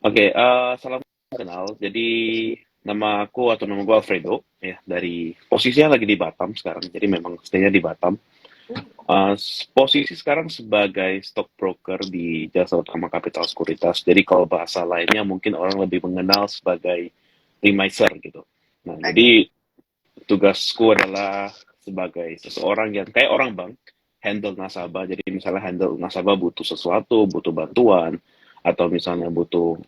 Oke, salam kenal. Jadi nama aku atau nama gue Alfredo ya dari posisinya lagi di Batam sekarang. Jadi memang stay-nya di Batam. Posisi sekarang sebagai stockbroker di Jasa Utama Capital Sekuritas. Jadi kalau bahasa lainnya mungkin orang lebih mengenal sebagai remiser gitu. Nah, Oke. jadi tugasku adalah sebagai seseorang yang kayak orang bank, handle nasabah. Jadi misalnya handle nasabah butuh sesuatu, butuh bantuan, atau misalnya butuh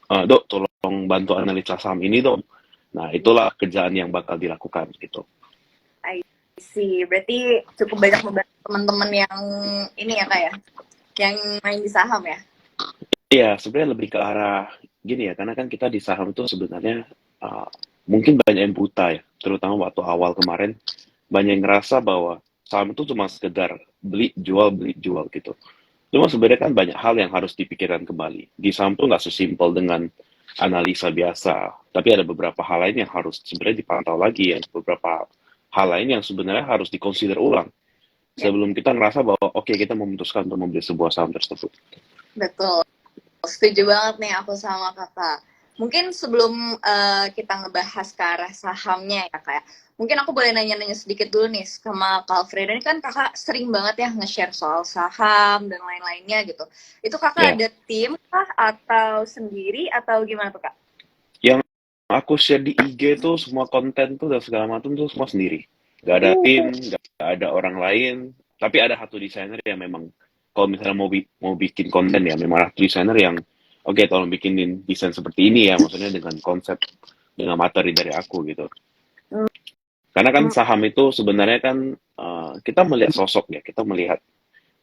Dok, tolong bantu analisa saham ini dong. Nah, itulah kerjaan yang bakal dilakukan gitu. I see. Berarti cukup banyak membantu teman-teman yang ini ya kak ya, yang main di saham ya. Iya, sebenarnya lebih ke arah gini ya, karena kan kita di saham itu sebenarnya uh, mungkin banyak yang buta ya, terutama waktu awal kemarin banyak yang ngerasa bahwa saham itu cuma sekedar beli jual gitu. Cuma sebenarnya kan banyak hal yang harus dipikirkan kembali. Di saham tuh nggak sesimpel dengan analisa biasa, tapi ada beberapa hal lain yang harus sebenarnya dipantau lagi, yang beberapa hal lain yang sebenarnya harus dikonsider ulang Ya, sebelum kita ngerasa bahwa oke, kita memutuskan untuk membeli sebuah saham tersebut. betul. Setuju banget nih aku sama kakak. Mungkin sebelum kita ngebahas ke arah sahamnya ya kak ya, mungkin aku boleh nanya-nanya sedikit dulu nih sama Kak Alfredo. Ini kan kakak sering banget ya nge-share soal saham dan lain-lainnya gitu. Itu kakak Ya, ada tim kah atau sendiri atau gimana tuh kak? yang aku share di IG tuh semua konten tuh dan segala macam tuh semua sendiri. Gak ada tim, gak ada orang lain, tapi ada satu desainer yang memang kalau misalnya mau bikin konten ya memang ada desainer yang oke, tolong bikinin desain seperti ini ya, maksudnya dengan konsep dengan materi dari aku gitu. Karena kan Hmm, saham itu sebenarnya kan kita melihat sosok ya, kita melihat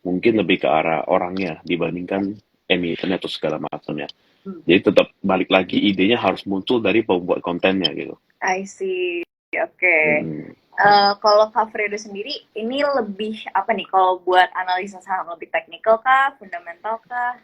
mungkin lebih ke arah orangnya dibandingkan emitennya atau segala macamnya. Jadi tetap balik lagi idenya harus muncul dari pembuat kontennya gitu. I see. Oke. Hmm. Kalau Kak Fredo sendiri, ini lebih apa nih? Kalau buat analisa saham lebih teknikal kah, fundamental kah?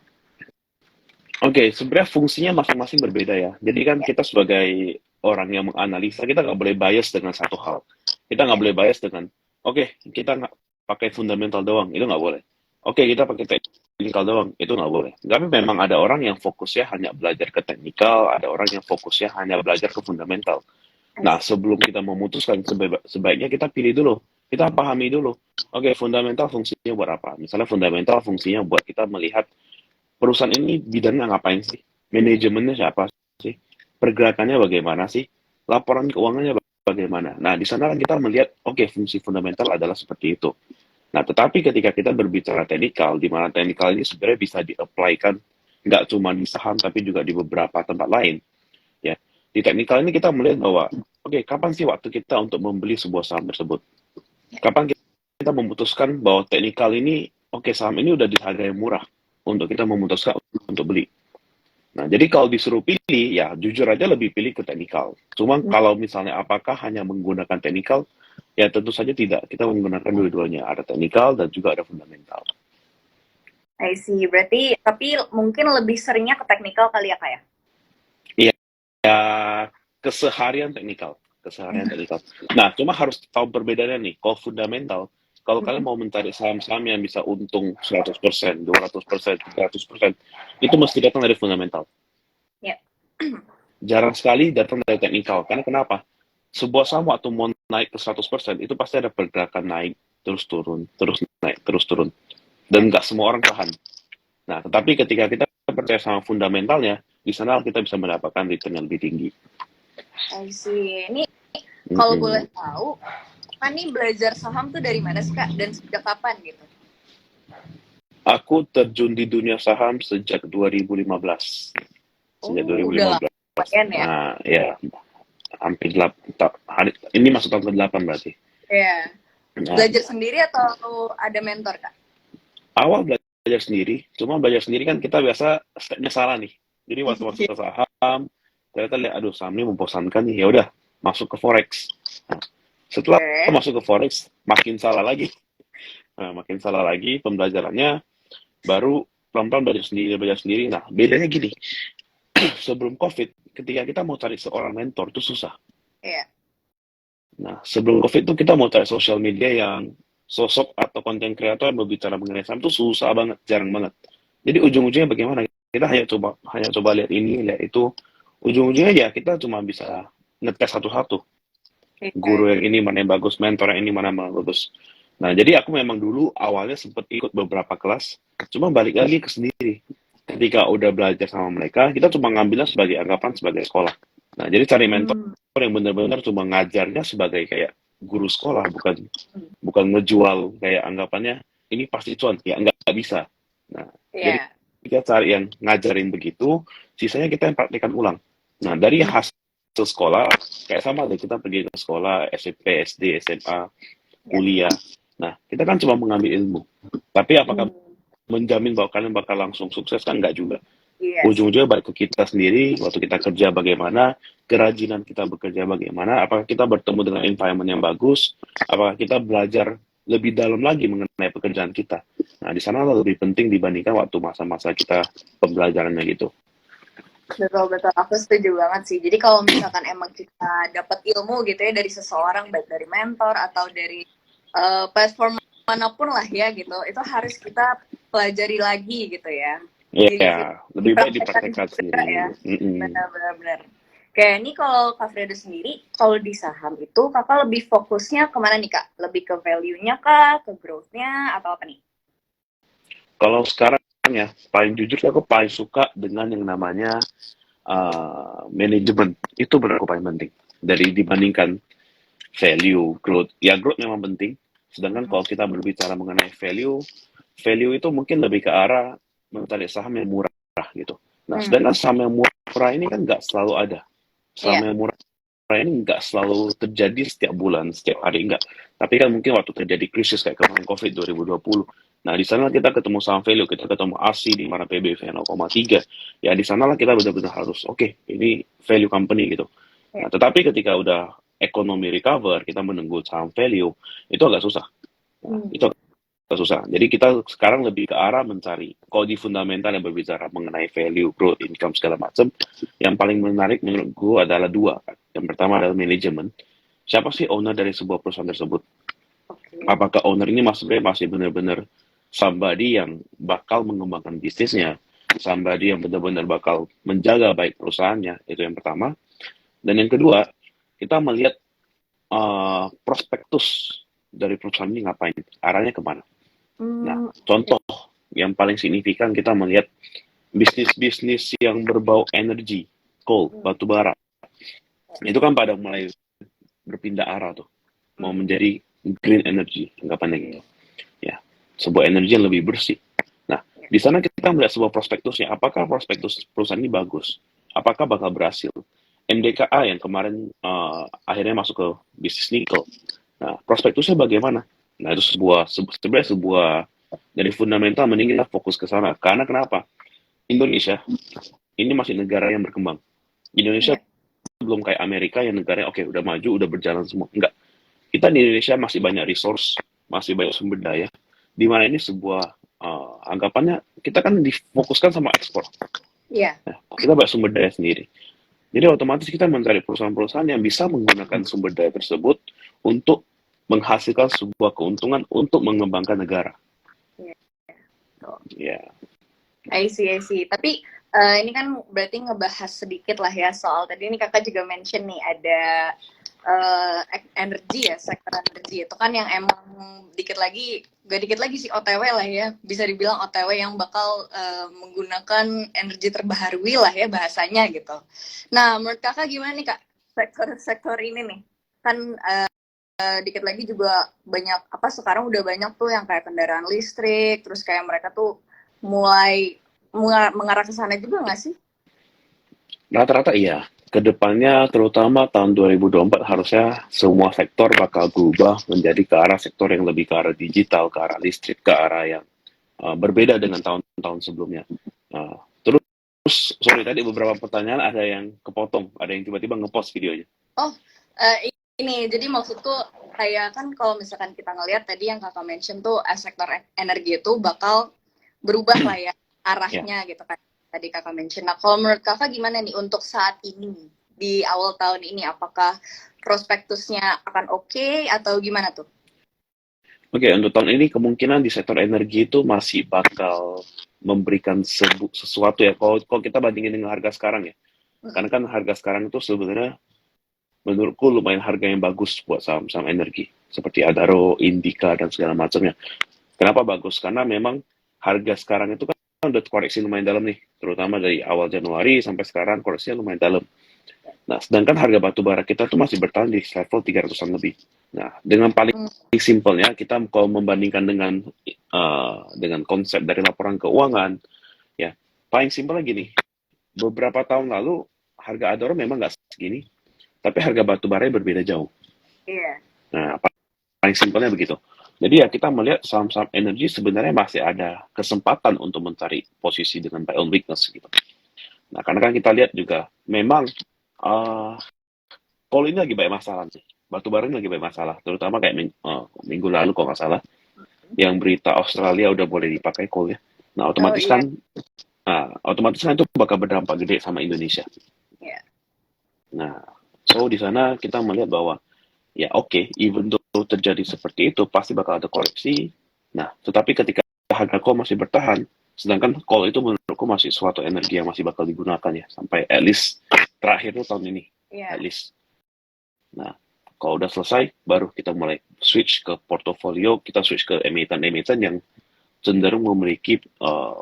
Oke, sebenarnya fungsinya masing-masing berbeda ya. Jadi kan Ya, kita sebagai orang yang menganalisa, kita nggak boleh bias dengan satu hal. Kita nggak ya, boleh bias dengan, oke, kita nggak pakai fundamental doang, itu nggak boleh. Oke, kita pakai teknikal doang, itu nggak boleh. Tapi memang ada orang yang fokusnya hanya belajar ke teknikal, ada orang yang fokusnya hanya belajar ke fundamental. I Nah, see. sebelum kita memutuskan, sebaiknya kita pilih dulu. Kita pahami dulu. Oke, fundamental fungsinya buat apa? Misalnya fundamental fungsinya buat kita melihat perusahaan ini bidangnya ngapain sih? Manajemennya siapa sih? Pergerakannya bagaimana sih? Laporan keuangannya bagaimana? Nah, di sana kan kita melihat, oke, fungsi fundamental adalah seperti itu. Nah, tetapi ketika kita berbicara teknikal, di mana teknikal ini sebenarnya bisa di-apply-kan nggak cuma di saham, tapi juga di beberapa tempat lain. Ya, di teknikal ini kita melihat bahwa, oke, kapan sih waktu kita untuk membeli sebuah saham tersebut? Kapan kita memutuskan bahwa teknikal ini, oke, saham ini udah dihargai murah untuk kita memutuskan untuk beli. Nah, jadi kalau disuruh pilih, ya jujur aja lebih pilih ke teknikal. Cuma kalau misalnya apakah hanya menggunakan teknikal, ya tentu saja tidak. Kita menggunakan dua-duanya. Ada teknikal dan juga ada fundamental. I see. Berarti, tapi mungkin lebih seringnya ke teknikal kali ya kak ya? Iya, ya, keseharian teknikal. Keseharian teknikal. Nah, cuma harus tahu perbedaannya nih. Kalau fundamental, kalau kalian mau mencari saham-saham yang bisa untung 100%, 200%, 300%, itu mesti datang dari fundamental. Ya. Jarang sekali datang dari teknikal. Karena kenapa? Sebuah saham waktu mau naik ke 100%, itu pasti ada pergerakan naik, terus turun, terus naik, terus turun. Dan nggak semua orang tahan. Nah, tetapi ketika kita percaya sama fundamentalnya, di sana kita bisa mendapatkan return yang lebih tinggi. I see. Ini kalau boleh Mm-mm. tahu, kan nih belajar saham tuh dari mana sih kak? Dan sejak kapan gitu? Aku terjun di dunia saham sejak 2015. Sejak Oh, udah 2015. lumayan ya? Nah, ya, hampir 8, ini masuk tahun ke-8 berarti. Ya. Nah, Belajar sendiri atau ada mentor kak? awal belajar sendiri, cuma belajar sendiri kan kita biasa stepnya salah nih. Jadi waktu masuk ke saham, ternyata lihat, aduh saham ini membosankan nih, ya udah masuk ke forex. Nah, setelah Oke. masuk ke forex, makin salah lagi. Nah, makin salah lagi pembelajarannya, baru pelan-pelan belajar sendiri. Nah, bedanya gini, sebelum COVID, ketika kita mau cari seorang mentor itu susah. Iya. Nah, sebelum COVID itu kita mau cari sosial media yang sosok atau konten kreator yang berbicara mengenai saham itu susah banget, jarang banget. Jadi ujung-ujungnya bagaimana? kita hanya coba lihat ini, lihat itu. Ujung-ujungnya ya kita cuma bisa ngetes satu-satu. Guru yang ini mana yang bagus, mentor yang ini mana yang bagus. Nah, jadi aku memang dulu awalnya sempat ikut beberapa kelas, cuma balik lagi ke sendiri. Ketika udah belajar sama mereka, kita cuma ngambilnya sebagai anggapan sebagai sekolah. Nah, jadi cari mentor yang benar-benar cuma ngajarnya sebagai kayak guru sekolah, bukan ngejual kayak anggapannya ini pasti cuan, ya nggak bisa. Nah, jadi kita cari yang ngajarin begitu, sisanya kita yang praktekkan ulang. Nah, dari hasil sekolah, kayak sama deh, kita pergi ke sekolah, SMP, SD, SMA, kuliah. Nah, kita kan cuma mengambil ilmu. Tapi apakah menjamin bahwa kalian bakal langsung sukses? Kan enggak juga. Ujung-ujungnya balik ke kita sendiri, waktu kita kerja bagaimana, kerajinan kita bekerja bagaimana, apakah kita bertemu dengan environment yang bagus, apakah kita belajar lebih dalam lagi mengenai pekerjaan kita. Nah, di sana lebih penting dibandingkan waktu masa-masa kita pembelajarannya gitu. Betul, aku setuju banget sih. Jadi kalau misalkan emang kita dapat ilmu gitu ya dari seseorang, baik dari mentor atau dari platform manapun lah ya gitu, itu harus kita pelajari lagi gitu ya. Iya, lebih baik dipraktekkan sendiri. Ya. Benar-benar. Kayak ini kalau Kak Fredo sendiri, kalau di saham itu kakak lebih fokusnya kemana nih Kak? Lebih ke value-nya kah, ke growth-nya, atau apa nih? Kalau sekarang ya, paling jujur aku paling suka dengan yang namanya manajemen. Itu benar aku paling penting. Dari dibandingkan value, growth. Ya growth memang penting. Sedangkan kalau kita berbicara mengenai value, value itu mungkin lebih ke arah mencari saham yang murah gitu. Nah, sedangkan saham yang murah ini kan nggak selalu ada. Saham yang murah ini nggak selalu terjadi setiap bulan, setiap hari, enggak. Tapi kan mungkin waktu terjadi krisis kayak kemarin COVID 2020, nah di sana kita ketemu saham value, kita ketemu ASI di mana PBV 0,3, ya di sanalah kita benar-benar harus, oke, ini value company gitu. Nah, tetapi ketika udah ekonomi recover, kita menunggu saham value, itu agak susah. Nah, itu agak susah. Jadi kita sekarang lebih ke arah mencari, kalau di fundamental yang berbicara mengenai value, growth, income, segala macam, yang paling menarik menurut gue adalah dua. Yang pertama adalah manajemen. Siapa sih owner dari sebuah perusahaan tersebut? Apakah owner ini masih benar-benar somebody yang bakal mengembangkan bisnisnya, somebody yang benar-benar bakal menjaga baik perusahaannya, itu yang pertama. Dan yang kedua, kita melihat prospektus dari perusahaan ini ngapain, arahnya kemana. Nah, contoh yang paling signifikan kita melihat bisnis-bisnis yang berbau energi, coal, batu bara. Itu kan pada mulai berpindah arah tuh, mau menjadi green energy, anggapannya gitu. Ya, sebuah energi yang lebih bersih. Nah, di sana kita melihat sebuah prospektusnya. Apakah prospektus perusahaan ini bagus? Apakah bakal berhasil? MDKA yang kemarin akhirnya masuk ke bisnis nikel. Nah, prospektusnya bagaimana? Nah, itu sebenarnya sebuah dari fundamental mending kita fokus ke sana. Karena kenapa? Indonesia ini masih negara yang berkembang. Indonesia belum kayak Amerika yang negaranya oke, udah maju, udah berjalan semua. Enggak. Kita di Indonesia masih banyak resource, masih banyak sumber daya. Di mana ini sebuah anggapannya kita kan difokuskan sama ekspor. Iya. Nah, kita banyak sumber daya sendiri. Jadi otomatis kita mencari perusahaan-perusahaan yang bisa menggunakan sumber daya tersebut untuk menghasilkan sebuah keuntungan untuk mengembangkan negara. Ya. I see. Tapi ini kan berarti ngebahas sedikit lah ya soal tadi ini kakak juga mention nih ada energi ya, sektor energi itu kan yang emang gak dikit lagi sih OTW lah ya, bisa dibilang OTW yang bakal menggunakan energi terbaharui lah ya bahasanya gitu. Nah menurut kakak gimana nih kak sektor ini nih, kan dikit lagi juga banyak sekarang udah banyak tuh yang kayak kendaraan listrik, terus kayak mereka tuh mulai mengarah ke sana juga nggak sih? Rata-rata iya. Kedepannya terutama tahun 2024 harusnya semua sektor bakal berubah menjadi ke arah sektor yang lebih ke arah digital, ke arah listrik, ke arah yang berbeda dengan tahun-tahun sebelumnya. Terus, sorry tadi beberapa pertanyaan ada yang kepotong, ada yang tiba-tiba ngepost videonya. Oh, ini jadi maksudku kayak kan kalau misalkan kita ngelihat tadi yang kakak mention tuh sektor energi itu bakal berubah lah ya arahnya gitu kan tadi kakak mention. Nah kalau menurut kakak gimana nih untuk saat ini di awal tahun ini, apakah prospektusnya akan oke atau gimana tuh? Oke, untuk tahun ini kemungkinan di sektor energi itu masih bakal memberikan sesuatu ya. Kalau kita bandingin dengan harga sekarang ya. Karena kan harga sekarang itu sebenarnya menurutku lumayan harga yang bagus buat saham-saham energi. Seperti Adaro, Indica, dan segala macamnya. Kenapa bagus? Karena memang harga sekarang itu kan udah koreksi lumayan dalam nih. Terutama dari awal Januari sampai sekarang koreksinya lumayan dalam. Nah, sedangkan harga batu bara kita tuh masih bertahan di level 300-an lebih. Nah, dengan paling simpelnya kita kalau membandingkan dengan konsep dari laporan keuangan, ya paling simpelnya gini. Beberapa tahun lalu harga Adoro memang nggak segini, tapi harga batu bara berbeda jauh. Iya. Nah, paling simpelnya begitu. Jadi ya kita melihat saham-saham energi sebenarnya masih ada kesempatan untuk mencari posisi dengan buy on weakness gitu. Nah, karena kan kita lihat juga memang coal ini lagi banyak masalah sih. Batu bara ini lagi banyak masalah, terutama kayak minggu lalu kalau nggak salah, yang berita Australia udah boleh dipakai coal ya. Nah, otomatis kan itu bakal berdampak gede sama Indonesia. Iya. Nah, so di sana kita melihat bahwa ya oke, even though terjadi seperti itu pasti bakal ada koreksi. Nah, tetapi ketika harga coal masih bertahan, sedangkan coal itu menurutku masih suatu energi yang masih bakal digunakan ya sampai at least terakhir tuh tahun ini, at least. Nah, kalau udah selesai, baru kita mulai switch ke portofolio, kita switch ke emiten-emiten yang cenderung memiliki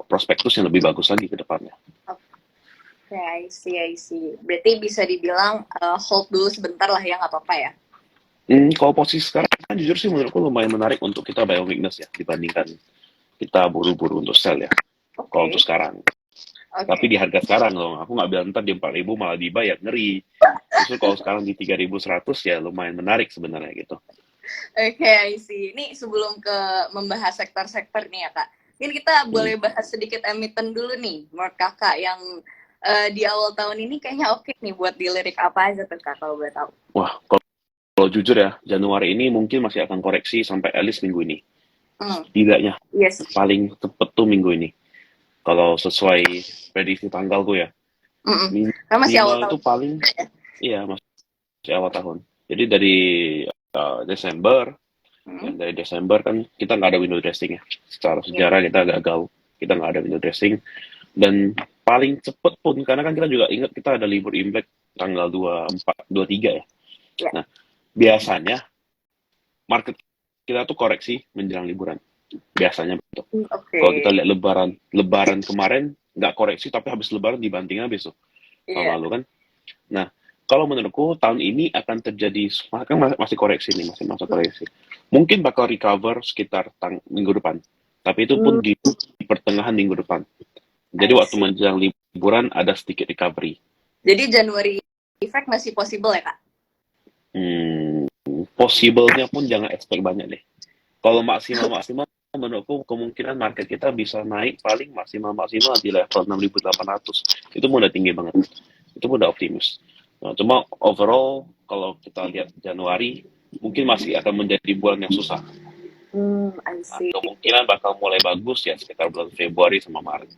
prospektus yang lebih bagus lagi ke depannya. Oke, I see. Berarti bisa dibilang hold dulu sebentar lah ya, nggak apa-apa ya? Kalau posisi sekarang, jujur sih menurutku lumayan menarik untuk kita buy on weakness ya, dibandingkan kita buru-buru untuk sell ya. Kalau untuk sekarang. Tapi di harga sekarang loh, aku nggak bilang ntar di 4.000 malah dibayar, ngeri. Justru kalau sekarang di 3.100 ya lumayan menarik sebenarnya gitu. Oke, I see. Ini sebelum ke membahas sektor-sektor nih ya Kak, mungkin kita boleh bahas sedikit emiten dulu nih, menurut Kakak yang di awal tahun ini kayaknya oke nih buat dilirik apa aja tuh Kak kalau boleh tahu. Wah, kalau jujur ya, Januari ini mungkin masih akan koreksi sampai at least minggu ini. Setidaknya, paling cepat tuh minggu ini. Kalau sesuai prediksi tanggal gue ya. Masih awal tahun. Itu paling, iya masih awal tahun. Jadi dari Desember, dari Desember kan kita nggak ada window dressing ya. Secara sejarah kita gagal, kita nggak ada window dressing. Dan paling cepet pun, karena kan kita juga ingat kita ada libur Imlek tanggal 24, 23 ya. Nah, biasanya market kita tuh koreksi menjelang liburan. Biasanya betul. Kalau kita lihat lebaran kemarin nggak koreksi, tapi habis lebaran dibanting habis tuh. Tahun lalu kan. Nah, kalau menurutku tahun ini akan terjadi, kan masih koreksi nih, masih masa koreksi. Mungkin bakal recover sekitar minggu depan. Tapi itu pun di pertengahan minggu depan. Jadi waktu menjelang liburan ada sedikit recovery. Jadi Januari effect masih possible ya Kak? Possible-nya pun jangan expect banyak deh. Kalau maksimal menurutku kemungkinan market kita bisa naik paling maksimal di level 6.800. Itu udah tinggi banget. Itu udah optimis. Nah, cuma overall kalau kita lihat Januari mungkin masih akan menjadi bulan yang susah. Nah, kemungkinan bakal mulai bagus ya sekitar bulan Februari sama Maret.